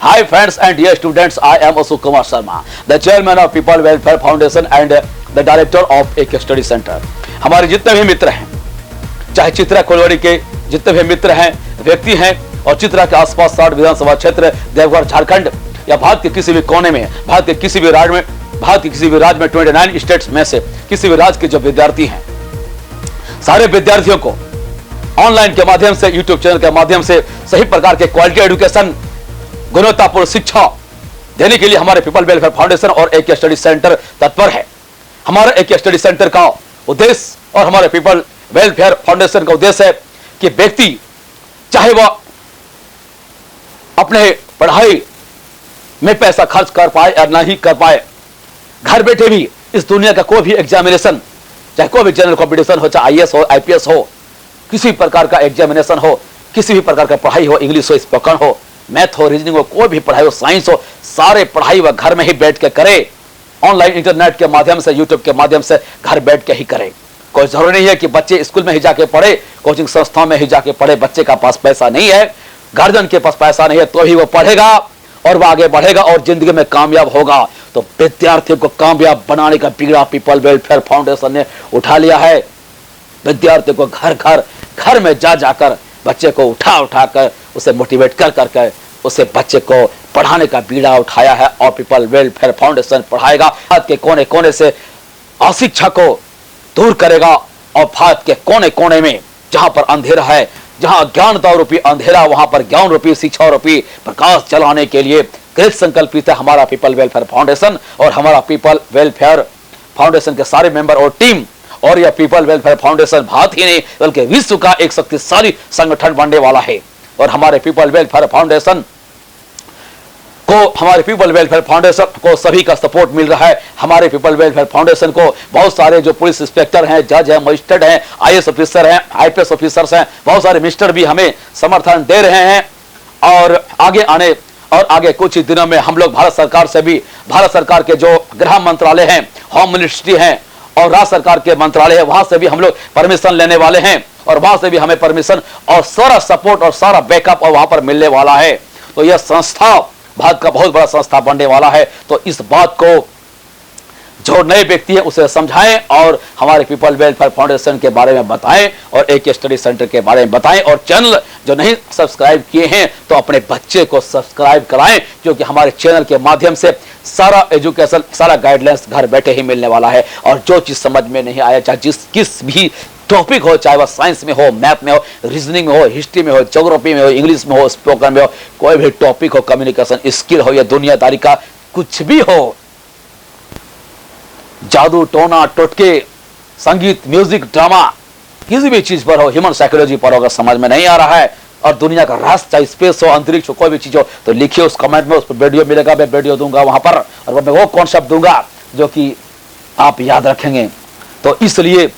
Hi friends and dear students, I am Ashok Kumar Sharma, the chairman of People Welfare Foundation and the director of एक study centre. हमारे जितने भी मित्र हैं, चाहे चित्रा कोलवाड़ी के जितने भी मित्र हैं, व्यक्ति हैं और चित्रा के आसपास 60 विधानसभा क्षेत्र, देवघर, झारखंड या भारत के किसी भी कोने में, भारत के किसी भी राज्य में 29 स्टेट्स में से किसी भी राज्य के जो विद्यार्थी हैं, सारे विद्यार्थियों को ऑनलाइन के माध्यम से, यूट्यूब चैनल के माध्यम से सही प्रकार के क्वालिटी एजुकेशन, गुणवत्तापूर्ण शिक्षा देने के लिए हमारे पीपल वेलफेयर फाउंडेशन और एक स्टडी सेंटर तत्पर है। हमारा एक स्टडी सेंटर का उद्देश्य और हमारे पीपल वेलफेयर फाउंडेशन का उद्देश्य है कि व्यक्ति चाहे वह अपने पढ़ाई में पैसा खर्च कर पाए या नहीं कर पाए, घर बैठे भी इस दुनिया का कोई भी एग्जामिनेशन, चाहे कोई भी जनरल कॉम्पिटिशन हो, चाहे आईएएस हो, आईपीएस हो, किसी प्रकार का एग्जामिनेशन हो, किसी भी प्रकार का पढ़ाई हो, इंग्लिश हो, स्पोकन हो, मैथ हो, रीजनिंग हो, कोई भी पढ़ाई हो, साइंस हो, सारे पढ़ाई वह घर में ही बैठ के करे। ऑनलाइन इंटरनेट के माध्यम से, यूट्यूब के माध्यम से घर बैठ के ही करे। कोई जरूरी नहीं है कि बच्चे स्कूल में ही जाके पढ़े, कोचिंग संस्थाओं में ही जाके पढ़े। बच्चे का पास पैसा नहीं है, गार्जियन के पास पैसा नहीं है, तो ही वो पढ़ेगा और वह आगे बढ़ेगा और जिंदगी में कामयाब होगा। तो विद्यार्थियों को कामयाब बनाने का बीड़ा पीपल वेलफेयर फाउंडेशन ने उठा लिया है। विद्यार्थियों को घर में जाकर बच्चे को उठा कर उसे मोटिवेट कर उसे बच्चे को पढ़ाने का बीड़ा उठाया है और पीपल वेलफेयर फाउंडेशन पढ़ाएगा। भारत के कोने कोने से अशिक्षा को दूर करेगा और भारत के कोने कोने में जहां पर अंधेरा है, जहां ज्ञानता रूपी अंधेरा, वहां पर ज्ञान रूपी, शिक्षा रूपी प्रकाश चलाने के लिए कृत संकल्पित है हमारा पीपल वेलफेयर फाउंडेशन और हमारा पीपल वेलफेयर फाउंडेशन के सारे मेंबर और टीम। और यह पीपल वेलफेयर फाउंडेशन भारत ही नहीं बल्कि विश्व का एक शक्तिशाली संगठन बनने वाला है। और हमारे पीपल वेलफेयर फाउंडेशन को सभी का सपोर्ट मिल रहा है। हमारे पीपल वेलफेयर फाउंडेशन को बहुत सारे जो पुलिस इंस्पेक्टर हैं, जज हैं, मजिस्ट्रेट हैं, आईएएस ऑफिसर हैं, आईपीएस ऑफिसर्स हैं, बहुत सारे मिनिस्टर भी हमें समर्थन दे रहे हैं। और आगे कुछ ही दिनों में हम लोग भारत सरकार के जो गृह मंत्रालय हैं, होम मिनिस्ट्री हैं और राज्य सरकार के मंत्रालय है, वहां से भी हम लोग परमिशन लेने वाले हैं और वहां से भी हमें परमिशन और सारा सपोर्ट और सारा बैकअप और वहां पर मिलने वाला है। तो यह संस्था भारत का बहुत बड़ा संस्था बनने वाला है। तो इस बात को जो नए व्यक्ति है उसे समझाएं और हमारे पीपल वेलफेयर फाउंडेशन के बारे में बताएं और एक स्टडी सेंटर के बारे में बताएं। और चैनल जो नहीं सब्सक्राइब किए हैं तो अपने बच्चे को सब्सक्राइब कराएं, क्योंकि हमारे चैनल के माध्यम से सारा एजुकेशन, सारा गाइडलाइंस घर बैठे ही मिलने वाला है। और जो चीज समझ में नहीं आया, चाहे किस भी टॉपिक हो, चाहे वह साइंस में हो, मैथ में हो, रीजनिंग में हो, हिस्ट्री में हो, ज्योग्राफी में हो, इंग्लिश में हो, स्पोकन में हो, कोई भी टॉपिक हो, कम्युनिकेशन स्किल हो या दुनियादारी का कुछ भी हो, जादू टोना टोटके, संगीत, म्यूजिक, ड्रामा, किसी भी चीज पर हो, ह्यूमन साइकोलॉजी पर अगर समझ में नहीं आ रहा है और दुनिया का राष्ट्र, चाहे स्पेस हो, अंतरिक्ष हो, कोई भी चीज हो, तो लिखिए उस कमेंट में, उस पर वीडियो मिलेगा, मैं वीडियो दूंगा वहां पर और मैं वो कॉन्सेप्ट दूंगा जो कि आप याद रखेंगे। तो इसलिए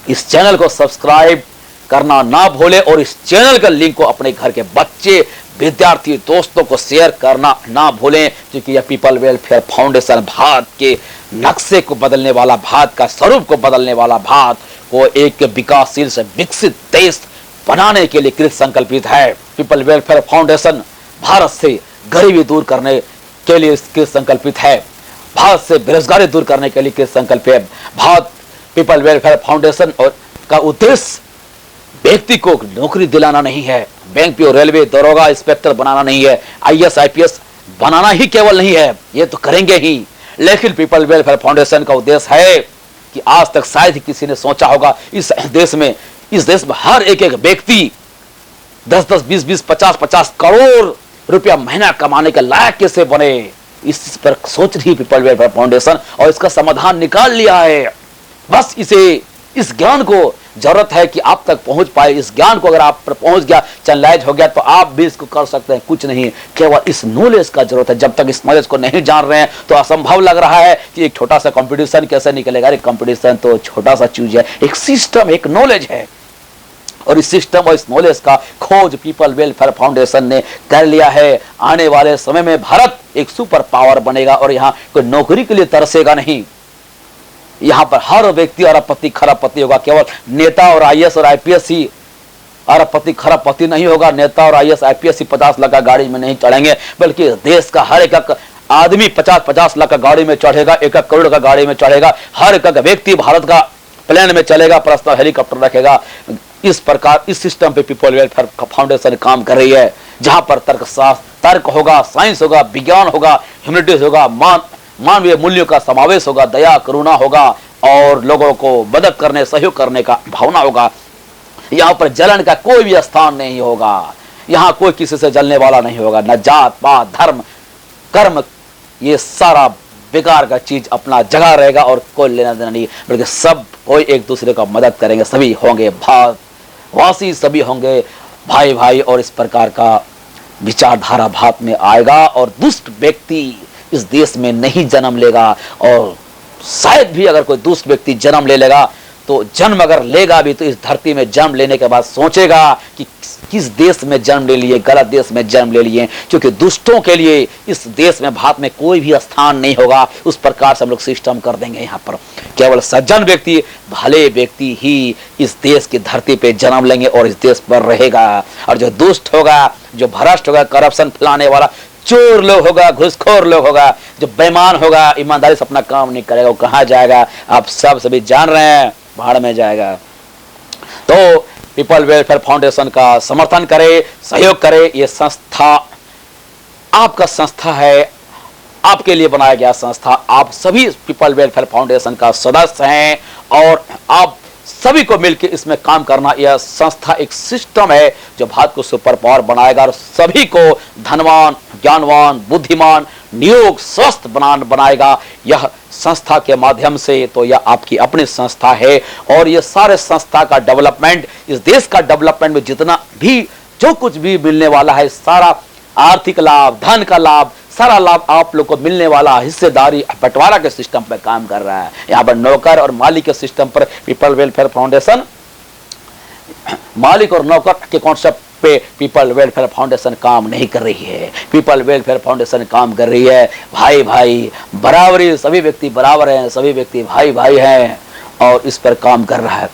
इस चैनल को सब्सक्राइब करना ना भूले और इस चैनल का लिंक को अपने घर के बच्चे, विद्यार्थी, दोस्तों को शेयर करना ना भूलें, क्योंकि यह पीपल वेलफेयर फाउंडेशन भारत के नक्शे को बदलने वाला, भारत का स्वरूप को बदलने वाला, भारत को एक विकासशील से विकसित देश बनाने के लिए कृत संकल्पित है। पीपल वेलफेयर फाउंडेशन भारत से गरीबी दूर करने के लिए कृत संकल्पित है, भारत से बेरोजगारी दूर करने के लिए कृत संकल्प है। भारत पीपल वेलफेयर फाउंडेशन और का उद्देश्य व्यक्ति को नौकरी दिलाना नहीं है, बैंक पीओ, रेलवे, दरोगा, इंस्पेक्टर बनाना नहीं है, आईएएस, आईपीएस बनाना ही केवल नहीं है, ये तो करेंगे ही, लेकिन पीपल वेलफेयर फाउंडेशन का उद्देश्य है कि आज तक शायद ही किसी ने सोचा होगा इस देश में हर एक व्यक्ति 10-10, 20-20, 50-50 करोड़ रुपया महीना कमाने के लायक कैसे बने। इस पर सोच रही पीपल वेलफेयर फाउंडेशन और इसका समाधान निकाल लिया है। बस इस ज्ञान को जरूरत है कि आप तक पहुंच पाए। इस ज्ञान को अगर आप पर पहुंच गया, चैनलाइज हो गया, तो आप भी इसको कर सकते हैं। कुछ नहीं, केवल इस नॉलेज का जरूरत है। जब तक इस नॉलेज को नहीं जान रहे हैं तो असंभव लग रहा है कि एक छोटा सा कंपटीशन कैसे निकलेगा। अरे कंपटीशन तो छोटा सा चीज है, एक सिस्टम, एक नॉलेज है और इस सिस्टम और इस नॉलेज का खोज पीपल वेलफेयर फाउंडेशन ने कर लिया है। आने वाले समय में भारत एक सुपर पावर बनेगा और यहाँ कोई नौकरी के लिए तरसेगा नहीं। यहाँ पर हर व्यक्ति अरबपति खरबपति होगा, केवल नेता और आईएएस और आईपीएस ही अरबपति खरबपति नहीं होगा, नेता और IAS IPS 50 लाख का गाड़ी में नहीं चढ़ेंगे, बल्कि देश का हर एक आदमी 50-50 लाख का गाड़ी में चढ़ेगा, 1 करोड़ का गाड़ी में चढ़ेगा, हर एक व्यक्ति भारत का प्लेन में चलेगा, पर्सनल हेलीकॉप्टर रखेगा। इस प्रकार इस सिस्टम पे पीपल वेलफेयर फाउंडेशन काम कर रही है, जहां पर तर्क होगा, साइंस होगा, विज्ञान होगा, ह्यूमैनिटीज होगा, मानवीय मूल्यों का समावेश होगा, दया करुणा होगा और लोगों को मदद करने सहयोग करने का भावना होगा। यहाँ पर जलन का कोई भी स्थान नहीं होगा, यहाँ कोई किसी से जलने वाला नहीं होगा, न जात पात धर्म कर्म ये सारा बेकार का चीज अपना जगह रहेगा और कोई लेना देना नहीं, बल्कि सब कोई एक दूसरे का मदद करेंगे, सभी होंगे भारतवासी, सभी होंगे भाई भाई। और इस प्रकार का विचारधारा भारत में आएगा और दुष्ट व्यक्ति इस देश में नहीं जन्म लेगा। और शायद भी अगर कोई दुष्ट व्यक्ति जन्म ले लेगा तो जन्म अगर लेगा भी तो इस धरती में जन्म लेने के बाद सोचेगा कि किस देश में जन्म ले लिए, गलत देश में जन्म ले लिए, क्योंकि दुष्टों के लिए इस देश में भारत में कोई भी स्थान नहीं होगा। उस प्रकार से हम लोग सिस्टम कर देंगे। यहाँ पर केवल सज्जन व्यक्ति, भले व्यक्ति ही इस देश की धरती पे जन्म लेंगे और इस देश पर रहेगा। और जो दुष्ट होगा, जो भ्रष्ट होगा, करप्शन फैलाने वाला चोर लोग होगा, घुसखोर लोग होगा, जो बेईमान होगा, ईमानदारी से अपना काम नहीं करेगा, वो कहाँ जाएगा? आप सब सभी जान रहे हैं, भाड़ में जाएगा। तो पीपल वेलफेयर फाउंडेशन का समर्थन करें, सहयोग करें। ये संस्था आपका संस्था है, आपके लिए बनाया गया संस्था। आप सभी पीपल वेलफेयर फाउंडेशन का सदस्य हैं और आप सभी को मिलकर इसमें काम करना। यह संस्था एक सिस्टम है जो भारत को सुपर पावर बनाएगा और सभी को धनवान, ज्ञानवान, बुद्धिमान, नियोग, स्वस्थ बनाएगा। यह संस्था के माध्यम से तो यह आपकी अपनी संस्था है और यह सारे संस्था का डेवलपमेंट, इस देश का डेवलपमेंट में जितना भी जो कुछ भी मिलने वाला है, सारा आर्थिक लाभ, धन का लाभ, सारा लाभ आप लोग को मिलने वाला हिस्सेदारी बंटवारा के सिस्टम पर काम कर रहा है। यहाँ पर नौकर और मालिक के सिस्टम पर पीपल वेलफेयर फाउंडेशन मालिक और नौकर के कॉन्सेप्ट पे पीपल वेलफेयर फाउंडेशन काम नहीं कर रही है। पीपल वेलफेयर फाउंडेशन काम कर रही है भाई भाई बराबरी, सभी व्यक्ति बराबर हैं, सभी व्यक्ति भाई भाई हैं और इस पर काम कर रहा है।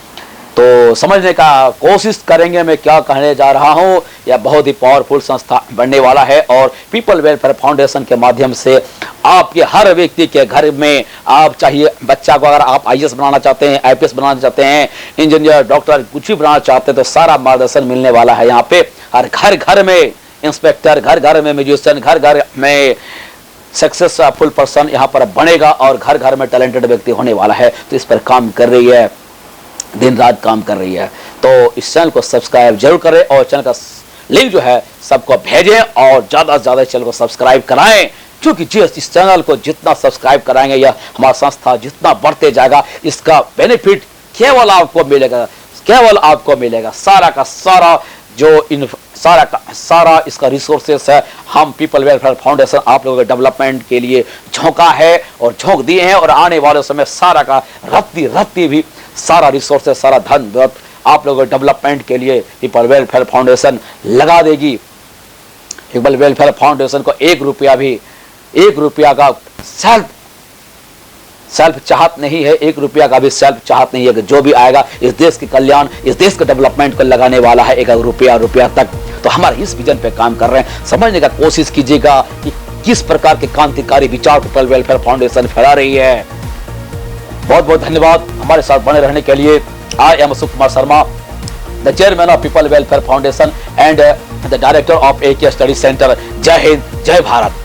तो समझने का कोशिश करेंगे मैं क्या कहने जा रहा हूं। यह बहुत ही पावरफुल संस्था बनने वाला है और पीपल वेलफेयर फाउंडेशन के माध्यम से आपके हर व्यक्ति के घर में, आप चाहिए बच्चा को अगर आप IAS बनाना चाहते हैं, IPS बनाना चाहते हैं, इंजीनियर, डॉक्टर कुछ भी बनाना चाहते हैं तो सारा मार्गदर्शन मिलने वाला है। यहाँ पे हर घर घर में इंस्पेक्टर, घर घर में म्यूजिशियन, घर घर में सक्सेसफुल पर्सन यहाँ पर बनेगा और घर घर में टैलेंटेड व्यक्ति होने वाला है। तो इस पर काम कर रही है, दिन रात काम कर रही है। तो इस चैनल को सब्सक्राइब जरूर करें और चैनल का लिंक जो है सबको भेजें और ज़्यादा से ज़्यादा चैनल को सब्सक्राइब कराएं, क्योंकि इस चैनल को जितना सब्सक्राइब कराएंगे यह हमारा संस्था जितना बढ़ते जाएगा, इसका बेनिफिट केवल आपको मिलेगा, केवल आपको मिलेगा। सारा का सारा जो सारा का सारा इसका रिसोर्सेस है, हम पीपल वेलफेयर फाउंडेशन आप लोगों के डेवलपमेंट के लिए झोंका है और झोंक दिए हैं और आने वाले समय सारा का रत्ती भी सारा रिसोर्सेस, सारा धन आप लोगों के डेवलपमेंट के लिए पीपल वेलफेयर फाउंडेशन लगा देगी। पीपल वेलफेयर फाउंडेशन को 1 रुपया का सेल्फ चाहत नहीं है, 1 रुपया का भी सेल्फ चाहत नहीं है कि जो भी आएगा इस देश के कल्याण, इस देश के डेवलपमेंट को लगाने वाला है 1 रुपया तक। तो हमारे इस विजन पे काम कर रहे हैं। समझने का कोशिश कीजिएगा कि किस प्रकार के क्रांतिकारी विचार पीपल वेलफेयर फाउंडेशन फैला रही है। बहुत बहुत धन्यवाद हमारे साथ बने रहने के लिए। I am Ashok Kumar Sharma, the chairman of people welfare foundation and the director of AK study centre. जय हिंद, जय भारत।